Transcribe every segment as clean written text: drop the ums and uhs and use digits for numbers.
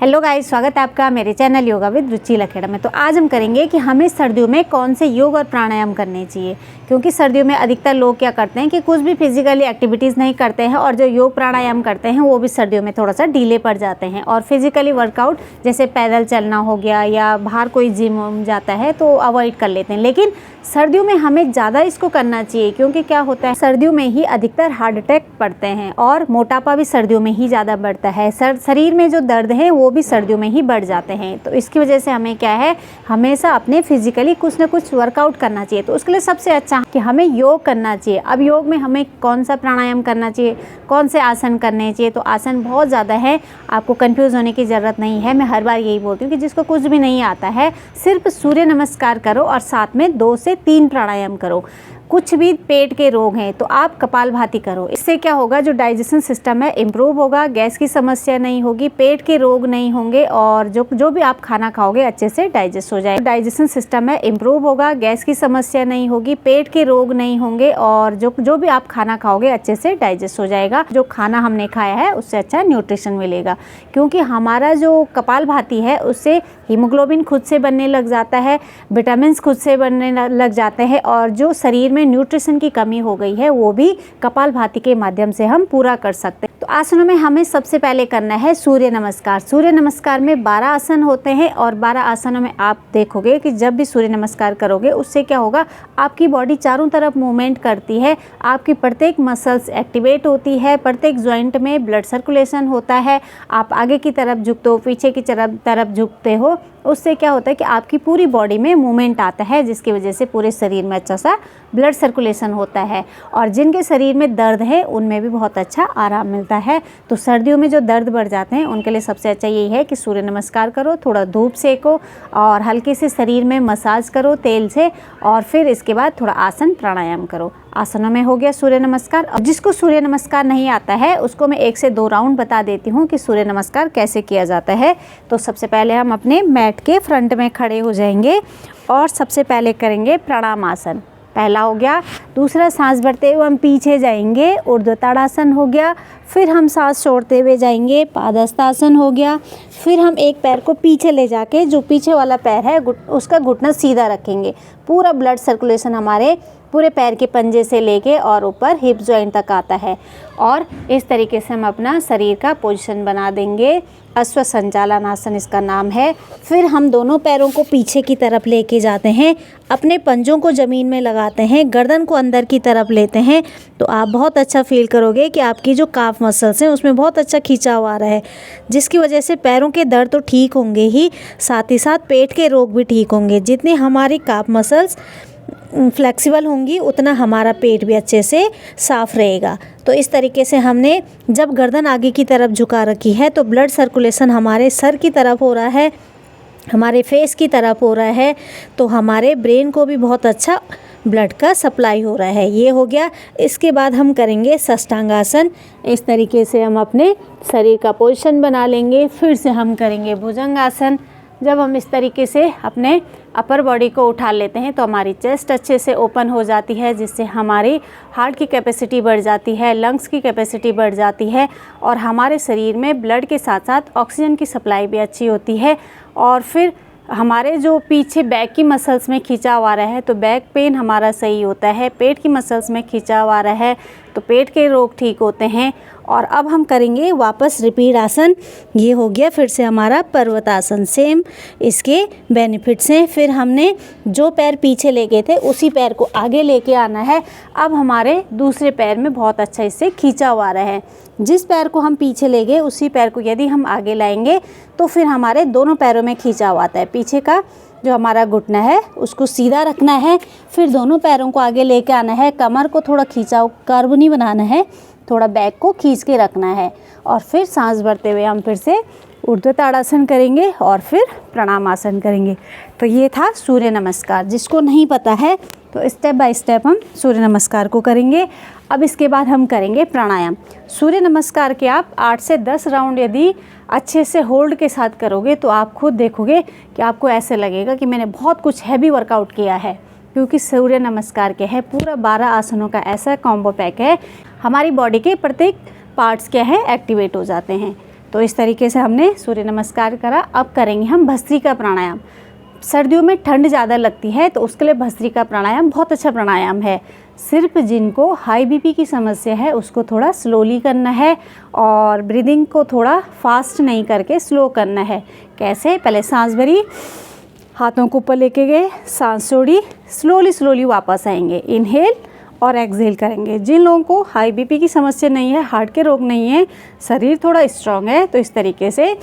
Hello guys, स्वागत है आपका मेरे चैनल योगा विद रुचि लखेड़ा में। तो आज हम करेंगे कि हमें सर्दियों में कौन से योग और प्राणायाम करने चाहिए, क्योंकि सर्दियों में अधिकतर लोग क्या करते हैं कि कुछ भी फिजिकली एक्टिविटीज़ नहीं करते हैं और जो योग प्राणायाम करते हैं वो भी सर्दियों में थोड़ा सा डीले पड़ जाते हैं। और फिजिकली वर्कआउट जैसे पैदल चलना हो गया या बाहर कोई जिम जाता है तो अवॉइड कर लेते हैं। लेकिन सर्दियों में हमें ज़्यादा इसको करना चाहिए, क्योंकि क्या होता है सर्दियों में ही अधिकतर हार्ट अटैक पड़ते हैं और मोटापा भी सर्दियों में ही ज़्यादा बढ़ता है। शरीर में जो दर्द है वो भी सर्दियों में ही बढ़ जाते हैं। तो इसकी वजह से हमें क्या है, हमेशा अपने फिजिकली कुछ ना कुछ वर्कआउट करना चाहिए। तो उसके लिए सबसे अच्छा कि हमें योग करना चाहिए। अब योग में हमें कौन सा प्राणायाम करना चाहिए, कौन से आसन करने चाहिए, तो आसन बहुत ज़्यादा है, आपको कंफ्यूज होने की ज़रूरत नहीं है। मैं हर बार यही बोलती हूँ कि जिसको कुछ भी नहीं आता है सिर्फ सूर्य नमस्कार करो और साथ में 2 से 3 प्राणायाम करो। कुछ भी पेट के रोग हैं तो आप कपालभाति करो। इससे क्या होगा, जो डाइजेशन सिस्टम है इम्प्रूव होगा, गैस की समस्या नहीं होगी, पेट के रोग नहीं होंगे और जो भी आप खाना खाओगे अच्छे से डाइजेस्ट हो जाएगा। डाइजेशन सिस्टम है इम्प्रूव होगा, गैस की समस्या नहीं होगी, पेट के रोग नहीं होंगे और जो भी आप खाना खाओगे अच्छे से डाइजेस्ट हो जाएगा। जो खाना हमने खाया है उससे अच्छा न्यूट्रिशन मिलेगा, क्योंकि हमारा जो कपालभाति है उससे हीमोग्लोबिन खुद से बनने लग जाता है, विटामिन खुद से बनने लग जाते हैं और जो शरीर में न्यूट्रिशन की कमी हो गई है वो भी कपालभाति के माध्यम से हम पूरा कर सकते हैं। तो आसनों में हमें सबसे पहले करना है सूर्य नमस्कार। सूर्य नमस्कार में 12 आसन होते हैं और 12 आसनों में आप देखोगे कि जब भी सूर्य नमस्कार करोगे उससे क्या होगा, आपकी बॉडी चारों तरफ मूवमेंट करती है, आपकी प्रत्येक मसल्स एक्टिवेट होती है, प्रत्येक जॉइंट में ब्लड सर्कुलेशन होता है, आप आगे की तरफ झुकते हो, पीछे की तरफ झुकते हो। उससे क्या होता है कि आपकी पूरी बॉडी में मूवमेंट आता है, जिसकी वजह से पूरे शरीर में अच्छा सा ब्लड सर्कुलेशन होता है और जिनके शरीर में दर्द है उनमें भी बहुत अच्छा आराम मिलता है। तो सर्दियों में जो दर्द बढ़ जाते हैं उनके लिए सबसे अच्छा यही है कि सूर्य नमस्कार करो, थोड़ा धूप सेको और हल्के से शरीर में मसाज करो तेल से और फिर इसके बाद थोड़ा आसन प्राणायाम करो। आसनों में हो गया सूर्य नमस्कार। अब जिसको सूर्य नमस्कार नहीं आता है उसको मैं 1 से 2 राउंड बता देती हूँ कि सूर्य नमस्कार कैसे किया जाता है। तो सबसे पहले हम अपने मैट के फ्रंट में खड़े हो जाएंगे और सबसे पहले करेंगे प्रणाम आसन। पहला हो गया। दूसरा, सांस भरते हुए हम पीछे जाएंगे, ऊर्ध्व ताड़ासन हो गया। फिर हम सांस छोड़ते हुए जाएंगे, पादहस्तासन हो गया। फिर हम एक पैर को पीछे ले जाके जो पीछे वाला पैर है उसका घुटना सीधा रखेंगे। पूरा ब्लड सर्कुलेशन हमारे पूरे पैर के पंजे से लेके और ऊपर हिप जॉइंट तक आता है और इस तरीके से हम अपना शरीर का पोजीशन बना देंगे। अश्व संचालन आसन इसका नाम है। फिर हम दोनों पैरों को पीछे की तरफ लेके जाते हैं, अपने पंजों को ज़मीन में लगाते हैं, गर्दन को अंदर की तरफ लेते हैं। तो आप बहुत अच्छा फील करोगे कि आपकी जो काफ मसल्स हैं उसमें बहुत अच्छा खिंचाव आ रहा है, जिसकी वजह से पैरों के दर्द तो ठीक होंगे ही, साथ ही साथ पेट के रोग भी ठीक होंगे। जितनी हमारी काफ मसल्स फ्लेक्सिबल होंगी उतना हमारा पेट भी अच्छे से साफ़ रहेगा। तो इस तरीके से हमने जब गर्दन आगे की तरफ झुका रखी है तो ब्लड सर्कुलेशन हमारे सर की तरफ हो रहा है, हमारे फेस की तरफ हो रहा है, तो हमारे ब्रेन को भी बहुत अच्छा ब्लड का सप्लाई हो रहा है। ये हो गया। इसके बाद हम करेंगे साष्टांगासन। इस तरीके से हम अपने शरीर का पोजीशन बना लेंगे। फिर से हम करेंगे भुजंगासन। जब हम इस तरीके से अपने अपर बॉडी को उठा लेते हैं तो हमारी चेस्ट अच्छे से ओपन हो जाती है, जिससे हमारी हार्ट की कैपेसिटी बढ़ जाती है, लंग्स की कैपेसिटी बढ़ जाती है और हमारे शरीर में ब्लड के साथ साथ ऑक्सीजन की सप्लाई भी अच्छी होती है। और फिर हमारे जो पीछे बैक की मसल्स में खिंचाव आ रहा है तो बैक पेन हमारा सही होता है, पेट की मसल्स में खिंचाव आ रहा है तो पेट के रोग ठीक होते हैं। और अब हम करेंगे वापस रिपीट आसन। ये हो गया। फिर से हमारा पर्वतासन, सेम इसके बेनिफिट्स हैं। फिर हमने जो पैर पीछे ले गए थे उसी पैर को आगे लेके आना है। अब हमारे दूसरे पैर में बहुत अच्छा इससे खिंचाव आ रहा है। जिस पैर को हम पीछे ले गए उसी पैर को यदि हम आगे लाएंगे तो फिर हमारे दोनों पैरों में खिंचाव आता है। पीछे का जो हमारा घुटना है उसको सीधा रखना है, फिर दोनों पैरों को आगे लेके आना है, कमर को थोड़ा खिंचाव कर्व नहीं बनाना है, थोड़ा बैक को खींच के रखना है और फिर सांस भरते हुए हम फिर से ऊर्ध्व ताड़ासन करेंगे और फिर प्रणाम आसन करेंगे। तो ये था सूर्य नमस्कार। जिसको नहीं पता है तो स्टेप बाय स्टेप हम सूर्य नमस्कार को करेंगे। अब इसके बाद हम करेंगे प्राणायाम। सूर्य नमस्कार के आप 8 से 10 राउंड यदि अच्छे से होल्ड के साथ करोगे तो आप खुद देखोगे कि आपको ऐसे लगेगा कि मैंने बहुत कुछ हैवी वर्कआउट किया है, क्योंकि सूर्य नमस्कार के है पूरा 12 आसनों का ऐसा कॉम्बो पैक है। हमारी बॉडी के प्रत्येक पार्ट्स क्या है एक्टिवेट हो जाते हैं। तो इस तरीके से हमने सूर्य नमस्कार करा। अब करेंगे हम भस्त्रिका प्राणायाम। सर्दियों में ठंड ज़्यादा लगती है तो उसके लिए भस्त्रिका प्राणायाम बहुत अच्छा प्राणायाम है। सिर्फ जिनको हाई बीपी की समस्या है उसको थोड़ा स्लोली करना है और ब्रीदिंग को थोड़ा फास्ट नहीं करके स्लो करना है। कैसे? पहले सांस भरी, हाथों को ऊपर लेके गए, सांस छोड़ी, स्लोली वापस आएंगे, इनहेल और एक्सहेल करेंगे। जिन लोगों को हाई बीपी की समस्या नहीं है, हार्ट के रोग नहीं है, शरीर थोड़ा स्ट्रांग है, तो इस तरीके से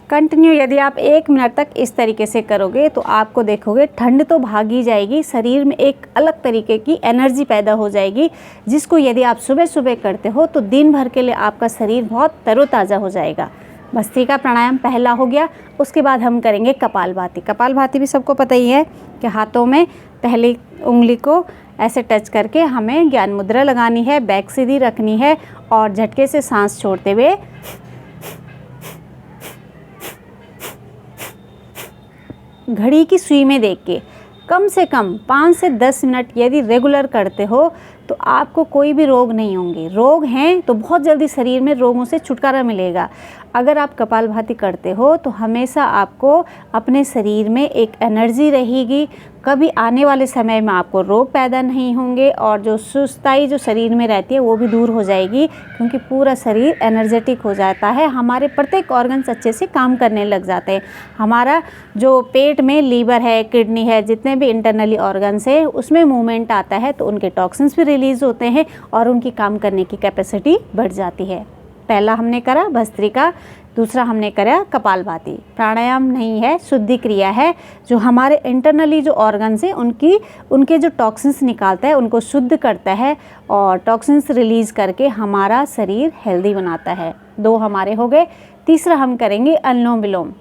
कंटिन्यू यदि आप 1 मिनट तक इस तरीके से करोगे तो आपको देखोगे ठंड तो भाग ही जाएगी, शरीर में एक अलग तरीके की एनर्जी पैदा हो जाएगी, जिसको यदि आप सुबह सुबह करते हो तो दिन भर के लिए आपका शरीर बहुत तरोताज़ा हो जाएगा। भस्त्रिका प्राणायाम पहला हो गया। उसके बाद हम करेंगे कपालभाति। कपालभाति भी सबको पता ही है कि हाथों में पहली उंगली को ऐसे टच करके हमें ज्ञान मुद्रा लगानी है, बैक सीधी रखनी है और झटके से सांस छोड़ते हुए घड़ी की सुई में देख के कम से कम 5 से 10 मिनट यदि रेगुलर करते हो तो आपको कोई भी रोग नहीं होंगे। रोग हैं तो बहुत जल्दी शरीर में रोगों से छुटकारा मिलेगा। अगर आप कपालभाति करते हो तो हमेशा आपको अपने शरीर में एक एनर्जी रहेगी, कभी आने वाले समय में आपको रोग पैदा नहीं होंगे और जो सुस्ताई जो शरीर में रहती है वो भी दूर हो जाएगी, क्योंकि पूरा शरीर एनर्जेटिक हो जाता है। हमारे प्रत्येक ऑर्गन्स अच्छे से काम करने लग जाते हैं। हमारा जो पेट में लीवर है, किडनी है, जितने भी इंटरनली ऑर्गन्स है उसमें मूवमेंट आता है तो उनके टॉक्सिन्स भी रिलीज़ होते हैं और उनकी काम करने की कैपेसिटी बढ़ जाती है। पहला हमने करा भस्त्रिका, दूसरा हमने करा कपालभाति। प्राणायाम नहीं है, शुद्धि क्रिया है, जो हमारे इंटरनली जो ऑर्गन्स हैं उनके जो टॉक्सिन्स निकालता है उनको शुद्ध करता है और टॉक्सिन्स रिलीज़ करके हमारा शरीर हेल्दी बनाता है। 2 हमारे हो गए। तीसरा हम करेंगे अनुलोम विलोम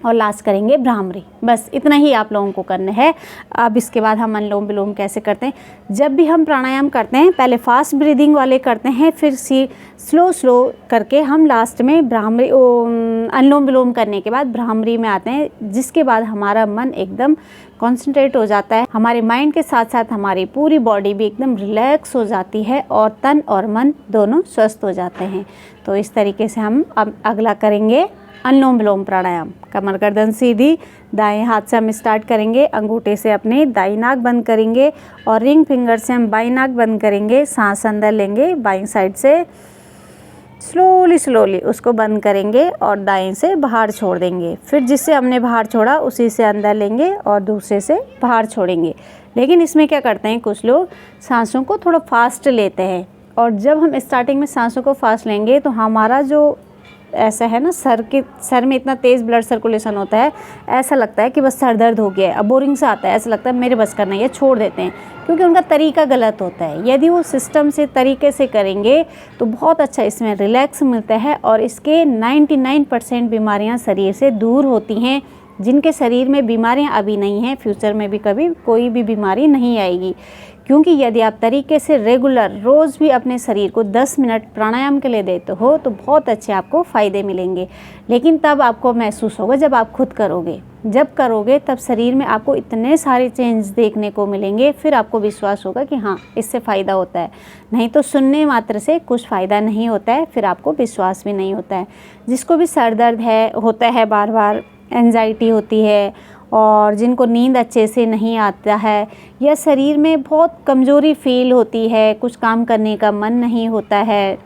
और लास्ट करेंगे भ्रामरी। बस इतना ही आप लोगों को करना है। अब इसके बाद हम अनुलोम विलोम कैसे करते हैं? जब भी हम प्राणायाम करते हैं पहले फास्ट ब्रीदिंग वाले करते हैं, फिर स्लो करके हम लास्ट में भ्रामरी अनुलोम विलोम करने के बाद भ्रामरी में आते हैं, जिसके बाद हमारा मन एकदम कॉन्सेंट्रेट हो जाता है। हमारे माइंड के साथ साथ हमारी पूरी बॉडी भी एकदम रिलैक्स हो जाती है और तन और मन दोनों स्वस्थ हो जाते हैं। तो इस तरीके से हम अब अगला करेंगे अनुलोम विलोम प्राणायाम। कमर गर्दन सीधी, दाएं हाथ से हम स्टार्ट करेंगे, अंगूठे से अपने दाई नाक बंद करेंगे और रिंग फिंगर से हम बाई नाक बंद करेंगे। सांस अंदर लेंगे, बाईं साइड से स्लोली उसको बंद करेंगे और दाएं से बाहर छोड़ देंगे। फिर जिससे हमने बाहर छोड़ा उसी से अंदर लेंगे और दूसरे से बाहर छोड़ेंगे। लेकिन इसमें क्या करते हैं, कुछ लोग सांसों को थोड़ा फास्ट लेते हैं और जब हम स्टार्टिंग में सांसों को फास्ट लेंगे तो हमारा जो ऐसा है ना, सर में इतना तेज़ ब्लड सर्कुलेशन होता है, ऐसा लगता है कि बस सर दर्द हो गया है, अब बोरिंग सा आता है, ऐसा लगता है मेरे बस का नहीं है, छोड़ देते हैं, क्योंकि उनका तरीका गलत होता है। यदि वो सिस्टम से तरीके से करेंगे तो बहुत अच्छा इसमें रिलैक्स मिलता है और इसके 99% बीमारियां शरीर से दूर होती हैं। जिनके शरीर में बीमारियां अभी नहीं हैं, फ्यूचर में भी कभी कोई भी बीमारी नहीं आएगी, क्योंकि यदि आप तरीके से रेगुलर रोज़ भी अपने शरीर को 10 मिनट प्राणायाम के लिए देते हो तो बहुत अच्छे आपको फ़ायदे मिलेंगे। लेकिन तब आपको महसूस होगा जब आप खुद करोगे। जब करोगे तब शरीर में आपको इतने सारे चेंज देखने को मिलेंगे, फिर आपको विश्वास होगा कि हाँ इससे फ़ायदा होता है। नहीं तो सुनने मात्र से कुछ फ़ायदा नहीं होता है, फिर आपको विश्वास भी नहीं होता है। जिसको भी सर दर्द होता है, बार बार एंजाइटी होती है और जिनको नींद अच्छे से नहीं आता है या शरीर में बहुत कमज़ोरी फील होती है, कुछ काम करने का मन नहीं होता है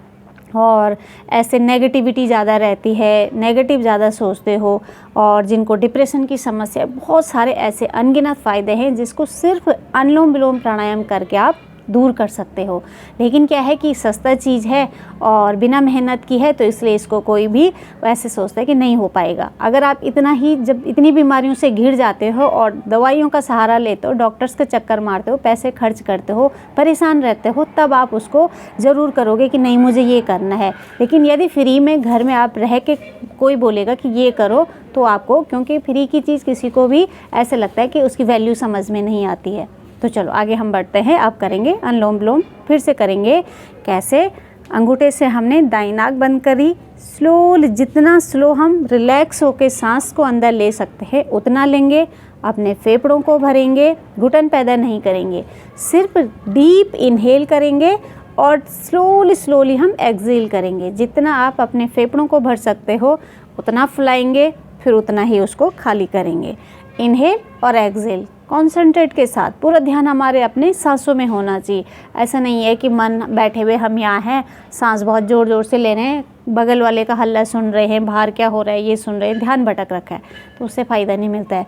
और ऐसे नेगेटिविटी ज़्यादा रहती है, नेगेटिव ज़्यादा सोचते हो और जिनको डिप्रेशन की समस्या, बहुत सारे ऐसे अनगिनत फ़ायदे हैं जिसको सिर्फ अनुलोम विलोम प्राणायाम करके आप दूर कर सकते हो। लेकिन क्या है कि सस्ता चीज़ है और बिना मेहनत की है, तो इसलिए इसको कोई भी ऐसे सोचता है कि नहीं हो पाएगा। अगर आप जब इतनी बीमारियों से घिर जाते हो और दवाइयों का सहारा लेते हो, डॉक्टर्स के चक्कर मारते हो, पैसे खर्च करते हो, परेशान रहते हो, तब आप उसको ज़रूर करोगे कि नहीं मुझे ये करना है। लेकिन यदि फ्री में घर में आप रह के कोई बोलेगा कि ये करो, तो आपको, क्योंकि फ्री की चीज़ किसी को भी ऐसे लगता है कि उसकी वैल्यू समझ में नहीं आती है। तो चलो आगे हम बढ़ते हैं। आप करेंगे अनुलोम विलोम, फिर से करेंगे। कैसे? अंगूठे से हमने दाईं नाक बंद करी, स्लोली, जितना स्लो हम रिलैक्स होकर सांस को अंदर ले सकते हैं उतना लेंगे अपने फेफड़ों को भरेंगे, घुटन पैदा नहीं करेंगे, सिर्फ डीप इनहेल करेंगे और स्लोली हम एक्सहेल करेंगे। जितना आप अपने फेफड़ों को भर सकते हो उतना फुलाएंगे, फिर उतना ही उसको खाली करेंगे। इनहेल और एक्सहेल कॉन्सेंट्रेट के साथ, पूरा ध्यान हमारे अपने सांसों में होना चाहिए। ऐसा नहीं है कि मन बैठे हुए हम यहाँ हैं, सांस बहुत ज़ोर ज़ोर से ले रहे हैं, बगल वाले का हल्ला सुन रहे हैं, बाहर क्या हो रहा है ये सुन रहे हैं, ध्यान भटक रखा है, तो उससे फ़ायदा नहीं मिलता है।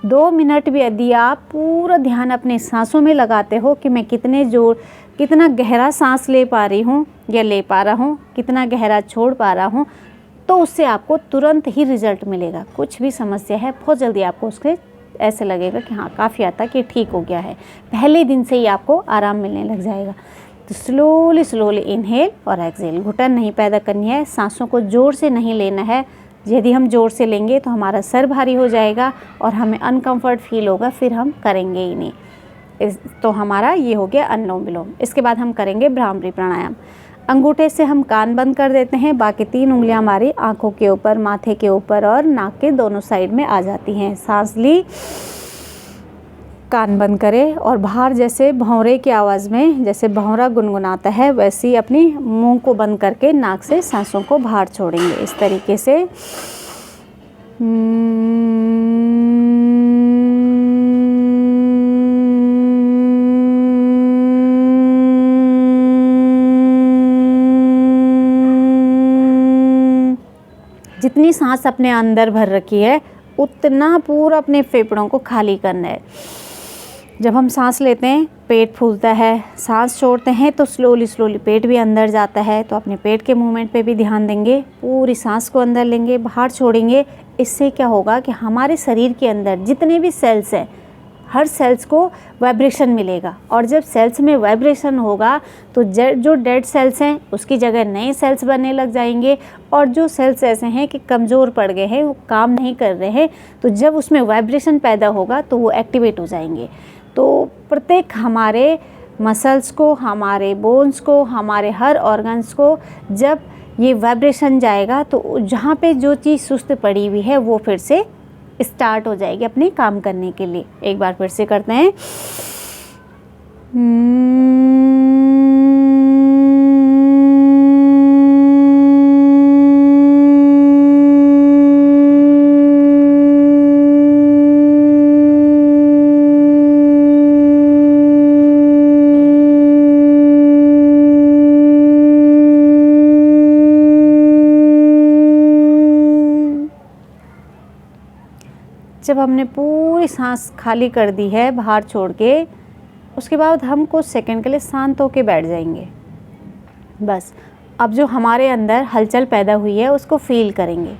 2 मिनट भी यदि आप पूरा ध्यान अपने सांसों में लगाते हो कि मैं कितना गहरा सांस ले पा रही हूँ या ले पा रहा हूँ, कितना गहरा छोड़ पा रहा हूँ, तो उससे आपको तुरंत ही रिज़ल्ट मिलेगा। कुछ भी समस्या है बहुत जल्दी आपको उसके ऐसे लगेगा कि हाँ काफ़ी हद तक ये ठीक हो गया है, पहले दिन से ही आपको आराम मिलने लग जाएगा। तो स्लोली इनहेल और एक्सहेल, घुटन नहीं पैदा करनी है, सांसों को ज़ोर से नहीं लेना है। यदि हम ज़ोर से लेंगे तो हमारा सर भारी हो जाएगा और हमें अनकंफर्ट फील होगा, फिर हम करेंगे ही नहीं। तो हमारा ये हो गया अनुलोम विलोम। इसके बाद हम करेंगे भ्रामरी प्राणायाम। अंगूठे से हम कान बंद कर देते हैं, बाकी 3 उंगलियां हमारी आँखों के ऊपर, माथे के ऊपर और नाक के दोनों साइड में आ जाती हैं। सांस ली, कान बंद करें और बाहर जैसे भौरे की आवाज़ में, जैसे भौरा गुनगुनाता है वैसे ही अपनी मुंह को बंद करके नाक से सांसों को बाहर छोड़ेंगे। इस तरीके से जितनी सांस अपने अंदर भर रखी है उतना पूरा अपने फेफड़ों को खाली करना है। जब हम सांस लेते हैं पेट फूलता है, सांस छोड़ते हैं तो स्लोली पेट भी अंदर जाता है। तो अपने पेट के मूवमेंट पे भी ध्यान देंगे, पूरी सांस को अंदर लेंगे, बाहर छोड़ेंगे। इससे क्या होगा कि हमारे शरीर के अंदर जितने भी सेल्स हैं, हर सेल्स को वाइब्रेशन मिलेगा, और जब सेल्स में वाइब्रेशन होगा तो जो डेड सेल्स हैं उसकी जगह नए सेल्स बनने लग जाएंगे, और जो सेल्स ऐसे हैं कि कमज़ोर पड़ गए हैं, वो काम नहीं कर रहे हैं, तो जब उसमें वाइब्रेशन पैदा होगा तो वो एक्टिवेट हो जाएंगे। तो प्रत्येक हमारे मसल्स को, हमारे बोन्स को, हमारे हर ऑर्गन्स को जब ये वाइब्रेशन जाएगा तो जहाँ पे जो चीज़ सुस्त पड़ी हुई है वो फिर से स्टार्ट हो जाएगी अपने काम करने के लिए। एक बार फिर से करते हैं। जब हमने पूरी सांस खाली कर दी है बाहर छोड़ के, उसके बाद हम कुछ सेकंड के लिए शांत होकर बैठ जाएंगे। बस अब जो हमारे अंदर हलचल पैदा हुई है उसको फील करेंगे।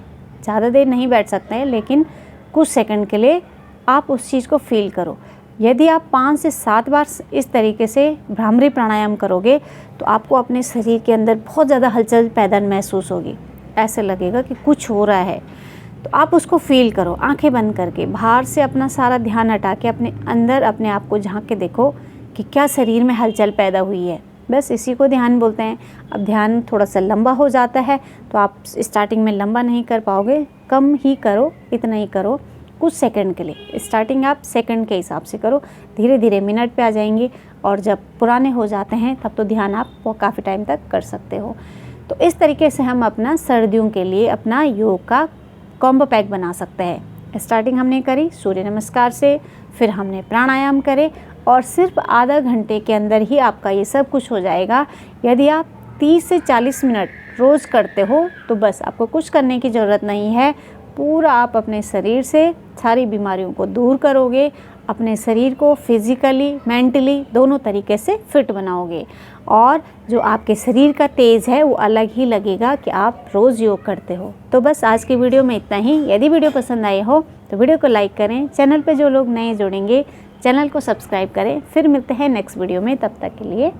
ज़्यादा देर नहीं बैठ सकते हैं, लेकिन कुछ सेकंड के लिए आप उस चीज़ को फील करो। यदि आप 5 से 7 बार इस तरीके से भ्रामरी प्राणायाम करोगे तो आपको अपने शरीर के अंदर बहुत ज़्यादा हलचल पैदा महसूस होगी। ऐसे लगेगा कि कुछ हो रहा है। तो आप उसको फील करो, आंखें बंद करके, बाहर से अपना सारा ध्यान हटा के अपने अंदर अपने आप को झांक के देखो कि क्या शरीर में हलचल पैदा हुई है। बस इसी को ध्यान बोलते हैं। अब ध्यान थोड़ा सा लंबा हो जाता है तो आप स्टार्टिंग में लंबा नहीं कर पाओगे, कम ही करो, इतना ही करो कुछ सेकंड के लिए। स्टार्टिंग आप सेकंड के हिसाब से करो, धीरे धीरे मिनट पे आ जाएंगे, और जब पुराने हो जाते हैं तब तो ध्यान आप वो काफ़ी टाइम तक कर सकते हो। तो इस तरीके से हम अपना सर्दियों के लिए अपना योग का कॉम्बो पैक बना सकते हैं। स्टार्टिंग हमने करी सूर्य नमस्कार से, फिर हमने प्राणायाम करे, और सिर्फ आधा घंटे के अंदर ही आपका ये सब कुछ हो जाएगा। यदि आप 30 से 40 मिनट रोज़ करते हो तो बस आपको कुछ करने की ज़रूरत नहीं है। पूरा आप अपने शरीर से सारी बीमारियों को दूर करोगे, अपने शरीर को फिज़िकली मेंटली दोनों तरीके से फिट बनाओगे, और जो आपके शरीर का तेज़ है वो अलग ही लगेगा कि आप रोज़ योग करते हो। तो बस आज की वीडियो में इतना ही। यदि वीडियो पसंद आई हो तो वीडियो को लाइक करें, चैनल पे जो लोग नए जुड़ेंगे चैनल को सब्सक्राइब करें। फिर मिलते हैं नेक्स्ट वीडियो में, तब तक के लिए